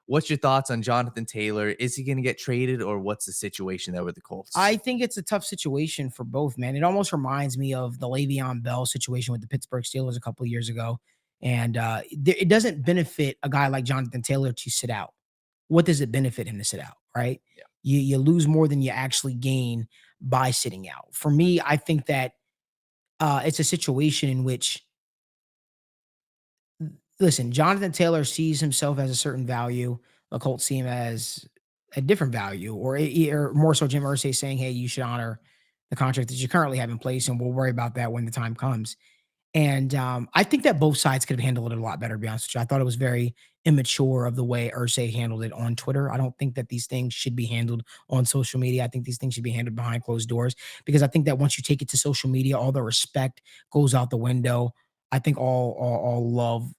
What's your thoughts on Jonathan Taylor? Is he going to get traded, or what's the situation there with the Colts? I think it's a tough situation for both, man. It almost reminds me of the Le'Veon Bell situation with the Pittsburgh Steelers a couple of years ago. And it doesn't benefit a guy like Jonathan Taylor to sit out. What does it benefit him to sit out, right? Yeah. You lose more than you actually gain by sitting out. For me, I think that it's a situation in which, listen, Jonathan Taylor sees himself as a certain value. The Colts see him as a different value, or more so, Jim Irsay saying, "Hey, you should honor the contract that you currently have in place, and we'll worry about that when the time comes." And I think that both sides could have handled it a lot better. To be honest with you, I thought it was very immature of the way Irsay handled it on Twitter. I don't think that these things should be handled on social media. I think these things should be handled behind closed doors, because I think that once you take it to social media, all the respect goes out the window. I think all love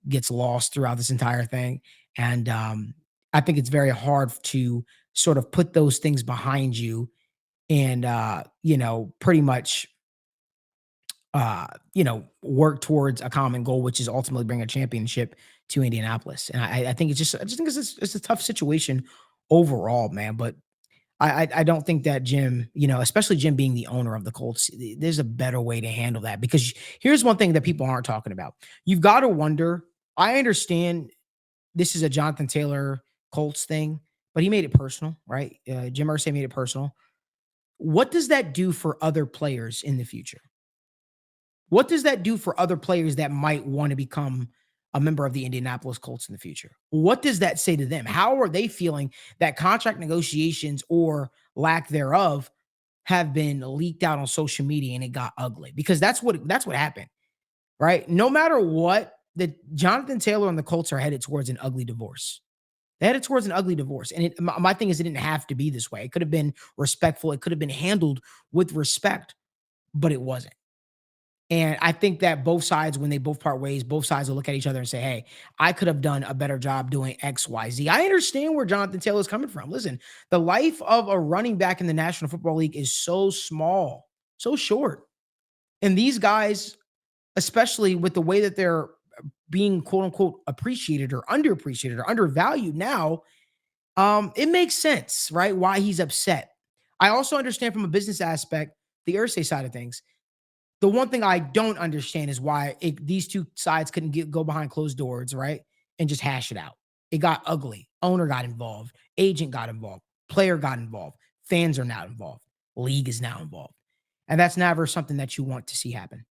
gets lost throughout this entire thing, and I think it's very hard to sort of put those things behind you and pretty much work towards a common goal, which is ultimately bring a championship to Indianapolis. And I think I just think it's a tough situation overall, man. But I don't think that Jim, especially Jim being the owner of the Colts, there's a better way to handle that. Because here's one thing that people aren't talking about. You've got to wonder. I understand this is a Jonathan Taylor Colts thing, but he made it personal, right? Jim Irsay made it personal. What does that do for other players in the future? What does that do for other players that might want to become a member of the Indianapolis Colts in the future? What does that say to them? How are they feeling that contract negotiations or lack thereof have been leaked out on social media and it got ugly? Because that's what happened, right? No matter what, the Jonathan Taylor and the Colts are headed towards an ugly divorce. They headed towards an ugly divorce. And my thing is, it didn't have to be this way. It could have been respectful. It could have been handled with respect, but it wasn't. And I think that both sides, when they both part ways, both sides will look at each other and say, "Hey, I could have done a better job doing X, Y, Z." I understand where Jonathan Taylor is coming from. Listen, the life of a running back in the National Football League is so small, so short. And these guys, especially with the way that they're being quote unquote appreciated or underappreciated or undervalued now, it makes sense, right? Why he's upset. I also understand from a business aspect, the Ursay side of things. The one thing I don't understand is why these two sides couldn't go behind closed doors, right? And just hash it out. It got ugly. Owner got involved. Agent got involved. Player got involved. Fans are now involved. League is now involved. And that's never something that you want to see happen.